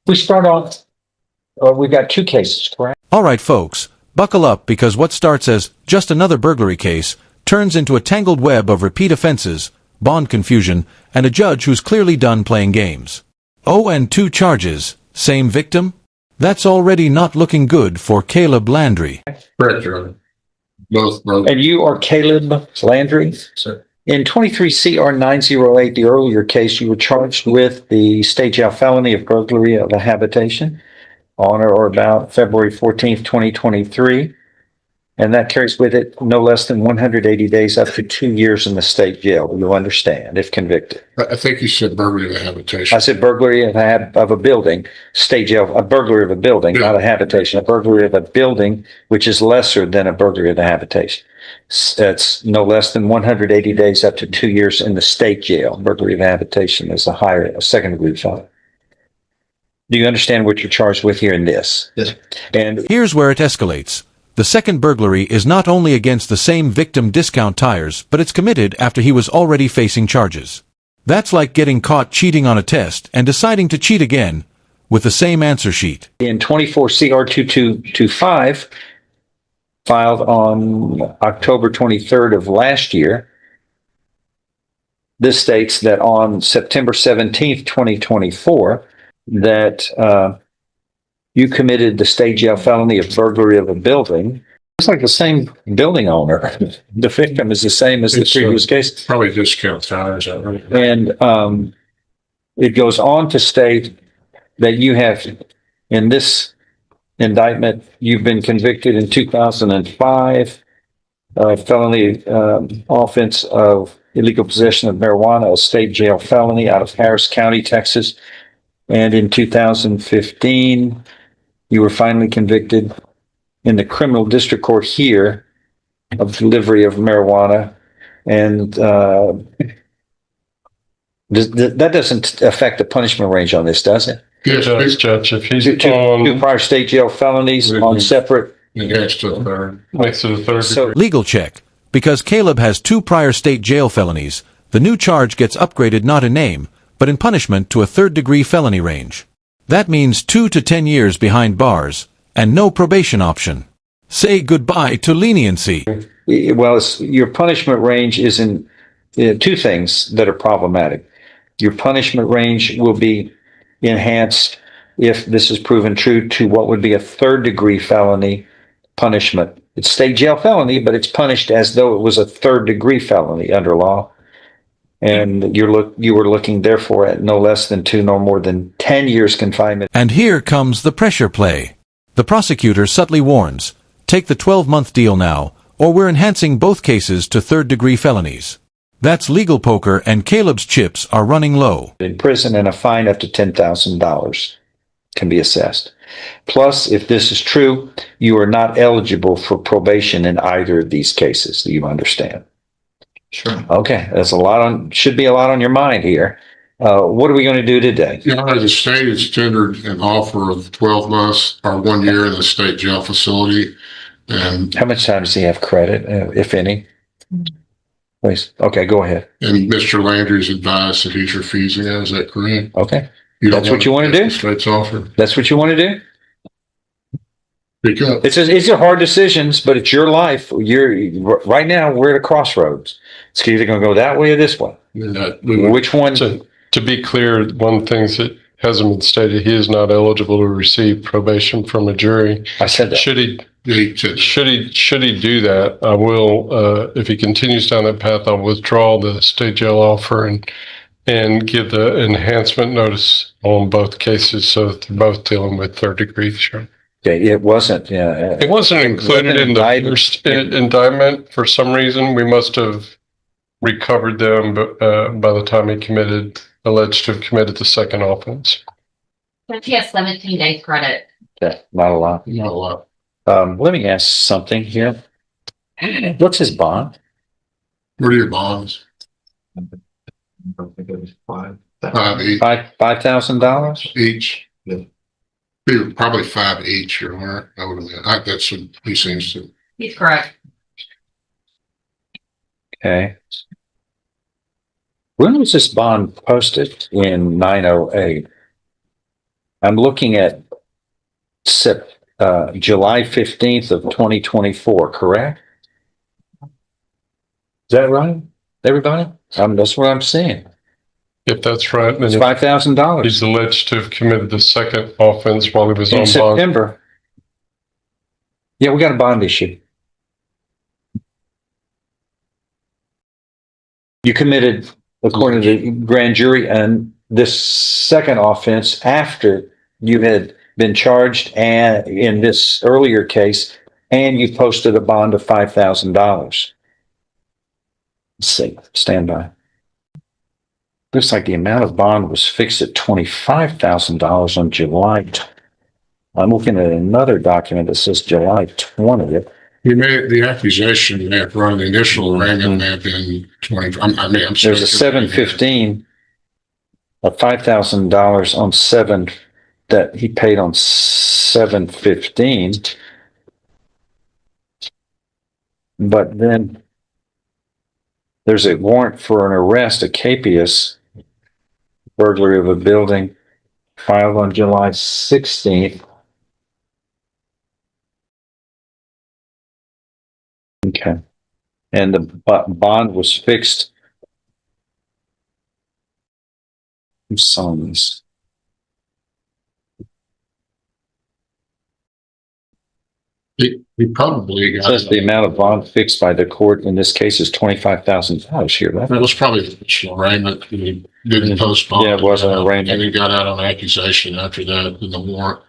We start off, we've got two cases, correct? All right, folks, buckle up because what starts as just another burglary case turns into a tangled web of repeat offenses, bond confusion, and a judge who's clearly done playing games. Oh, and 2 charges, same victim? That's already not looking good for Caleb Landry. Correct, Your Honor. Both. And you are Caleb Landry? Sir. In 23 CR 908, the earlier case, you were charged with the state jail felony of burglary of a habitation on or about February 14th, 2023. And that carries with it no less than 180 days up to 2 years in the state jail. You'll understand if convicted. I think you said burglary of a habitation. I said burglary of a building, state jail, a burglary of a building, not a habitation, a burglary of a building, which is lesser than a burglary of a habitation. That's no less than 180 days up to 2 years in the state jail. Burglary of a habitation is a second degree felony. Do you understand what you're charged with here in this? Yes. And Here's where it escalates. The second burglary is not only against the same victim Discount Tires, but it's committed after he was already facing charges. That's like getting caught cheating on a test and deciding to cheat again with the same answer sheet. in 24 CR 2225, filed on October 23rd of last year, this states that on September 17th, 2024, that you committed the state jail felony of burglary of a building. It's like the same building owner. The victim is the same as the previous case. Probably Discount Tires. And it goes on to state that you have, in this indictment, you've been convicted in 2005, felony offense of illegal possession of marijuana, a state jail felony out of Harris County, Texas. And in 2015, you were finally convicted in the criminal district court here of delivery of marijuana. And that doesn't affect the punishment range on this, does it? Yes, Judge. If he's Two prior state jail felonies on separate. Next to the third. Next to the third. So Legal check. Because Caleb has 2 prior state jail felonies, the new charge gets upgraded not in name, but in punishment to a 3rd-degree felony range. That means 2 to 10 years behind bars, and no probation option. Say goodbye to leniency. well, your punishment range is in 2 things that are problematic. Your punishment range will be enhanced if this is proven true to what would be a 3rd-degree felony punishment. It's state jail felony, but it's punished as though it was a 3rd-degree felony under law. And you were looking therefore at no less than 2 nor more than 10 years confinement. And here comes the pressure play. The prosecutor subtly warns, take the 12-month deal now, or we're enhancing both cases to 3rd-degree felonies. That's legal poker, and Caleb's chips are running low. In prison, and a fine up to $10,000 can be assessed. Plus, if this is true, you are not eligible for probation in either of these cases. Do you understand? Sure. Okay, that's should be a lot on your mind here. What are we going to do today? You know, the state has tendered an offer of 12 months or 1 year in the state jail facility. And How much time does he have credit, if any? Please. Okay, go ahead. Mr. Landry's advised that he's refusing that. Is that correct? Okay, You don't That's what you want to do? The state's offer. that's what you want to do? Speak up. It's a hard decisions, but it's your life. Right now, we're at a crossroads. It's either going to go that way or this way. Which one? To be clear, one thing that hasn't been stated, he is not eligible to receive probation from a jury. I said that. Should he do that, I will, if he continues down that path, I'll withdraw the state jail offer and give the enhancement notice on both cases so that they're both dealing with 3rd-degree. Sure. Okay, it wasn't. Yeah, It wasn't included in the first indictment for some reason. We must have recovered them by the time he alleged to have committed the second offense. He has 17 days credit. okay, not a lot. Not a lot. Let me ask something here. What's his bond? What are your bonds? I think it was 5. 5 each. $5,000? Each. Yeah. Probably 5 each, Your Honor. That's what he seems to. He's correct. Okay. When was this bond posted? In 908. I'm looking at July 15th of 2024, correct? Is that right, everybody? That's what I'm saying. If that's right, then It's he's $5,000 alleged to have committed the second offense while he was in on bond. September. Yeah, we got a bond issue. You committed, according to the grand jury, and this second offense after you had been charged and in this earlier case, and you posted a bond of $5,000. Let's see, stand by. Looks like the amount of bond was fixed at $25,000 on July. I'm looking at another document that says July 20th. You made the accusation may have run, the initial arraignment may have been 20, I'm There's a 715 of $5,000 on 7 that he paid on 715. But then there's a warrant for an arrest, a capias, burglary of a building, filed on July 16th. Okay. And the bond was fixed. Who saw this? He probably got. Says the amount of bond fixed by the court in this case is $25,000 here. That was probably the initial arraignment. He didn't post bond. Yeah, it was an arraignment. And he got out on accusation after that, and the warrant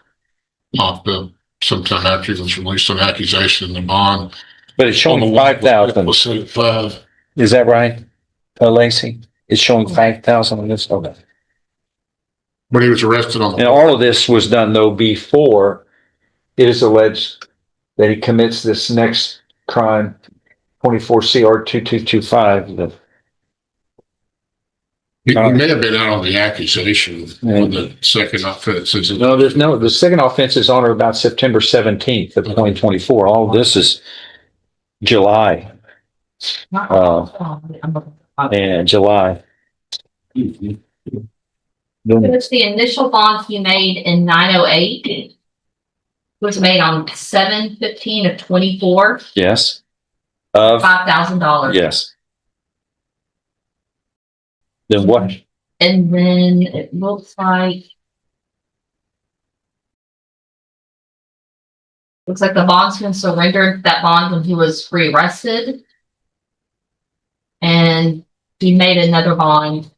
popped up sometime after he was released on accusation in the bond. But it's showing 5,000. Was set at 5. Is that right, Lacey? It's showing 5,000 on this? Okay. But he was arrested on. And all of this was done though before it is alleged that he commits this next crime, 24 CR 2225. He may have been out on the accusation on the second offense. No, the second offense is on or about September 17th of 2024. All of this is July. And July. It's the initial bond he made in 908. Was made on 7/15 of 24, Yes. Of, $5,000. yes. Then what? And then it looks like the bondsman surrendered that bond when he was rearrested. And he made another bond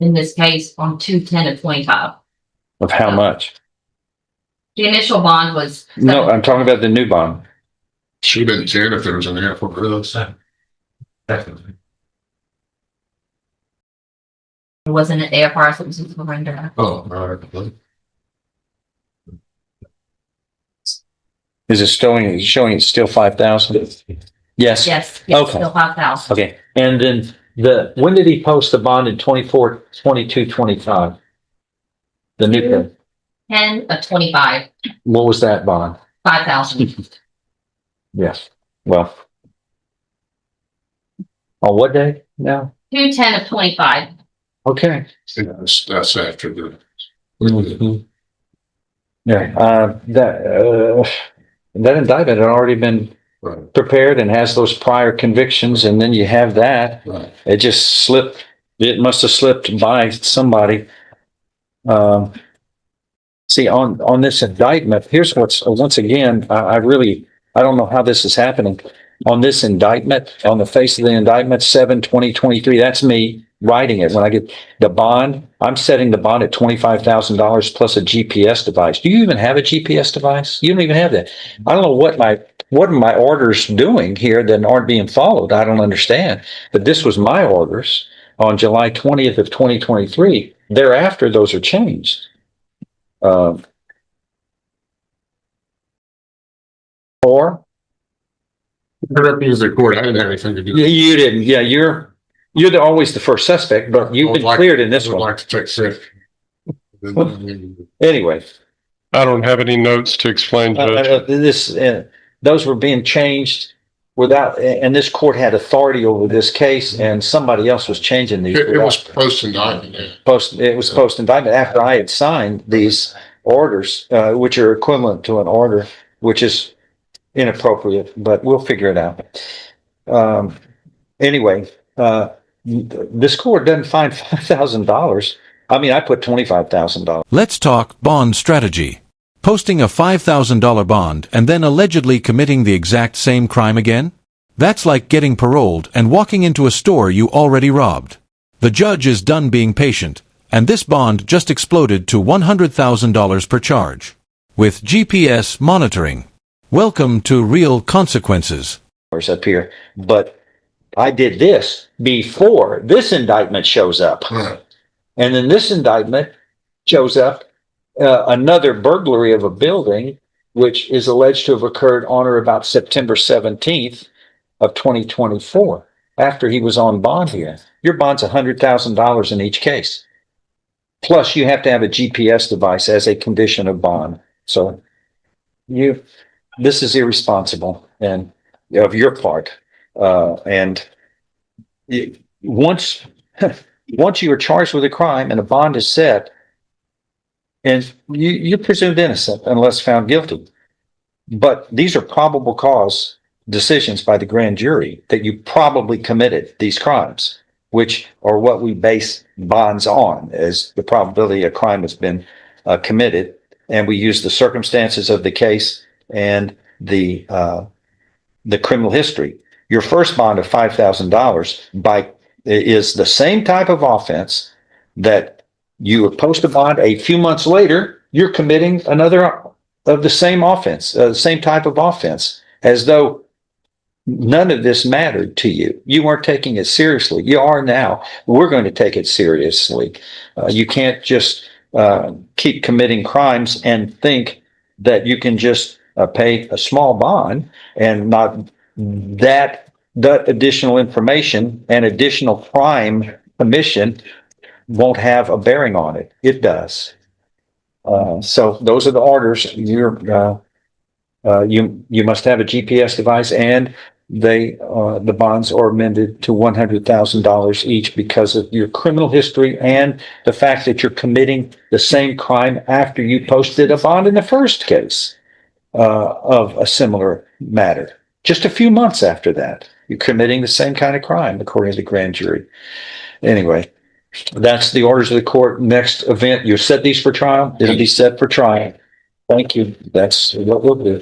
in this case on 2/10 of 25. Of how much? The initial bond was No, I'm talking about the new bond. Should have been 10 if there was an airport. Definitely. it wasn't an AFR, so it was a surrender. Oh, all right. Is it showing it's still 5,000? Yes. Yes, Okay. still 5,000. Okay. And then when did he post the bond in 24, 22, 25? The new one. 10 of 25, What was that bond? 5,000. Yes. Well. On what day now? 2/10 of 25. Okay. That's after the. Yeah. That indictment had already been Right. prepared and has those prior convictions, and then you have that. Right. It just slipped. It must have slipped by somebody. See, on this indictment, here's what's, once again, I don't know how this is happening. On this indictment, on the face of the indictment, 7/20/23, that's me writing it. When I get the bond, I'm setting the bond at $25,000 plus a GPS device. Do you even have a GPS device? You don't even have that. I don't know what are my orders doing here that aren't being followed. I don't understand. But this was my orders on July 20th of 2023. Thereafter, those are changed. Or I represent the court. I didn't have anything to do. you didn't. Yeah, you're always the first suspect, but you've been cleared in this I would one. like to take credit. Anyway, I don't have any notes to explain, Judge. those were being changed and this court had authority over this case and somebody else was changing these. It was post indictment, yeah. It was post indictment after I had signed these orders, which are equivalent to an order, which is inappropriate, but we'll figure it out. Anyway, this court doesn't find $5,000. I mean, I put $25,000. Let's talk bond strategy. Posting a $5,000 bond and then allegedly committing the exact same crime again? That's like getting paroled and walking into a store you already robbed. The judge is done being patient, and this bond just exploded to $100,000 per charge. With GPS monitoring. Welcome to real consequences. Up here, but I did this before this indictment shows up. Right. And then this indictment shows up, another burglary of a building, which is alleged to have occurred on or about September 17th of 2024, after he was on bond here. Your bond's $100,000 in each case. Plus, you have to have a GPS device as a condition of bond. So this is irresponsible and of your part. Once you are charged with a crime and a bond is set, and you're presumed innocent unless found guilty. But these are probable cause decisions by the grand jury that you probably committed these crimes, which are what we base bonds on, as the probability a crime has been committed. And we use the circumstances of the case and the criminal history. Your first bond of $5,000 is the same type of offense that you post a bond a few months later, you're committing another of the same offense, the same type of offense, as though none of this mattered to you. You weren't taking it seriously. You are now. We're going to take it seriously. You can't just keep committing crimes and think that you can just pay a small bond and not that additional information and additional crime commission won't have a bearing on it. It does. So those are the orders. You must have a GPS device, and the bonds are amended to $100,000 each because of your criminal history and the fact that you're committing the same crime after you posted a bond in the first case of a similar matter. Just a few months after that, you're committing the same kind of crime, according to the grand jury. Anyway, that's the orders of the court. Next event, you set these for trial. It'll be set for trial. Thank you. That's what we'll do.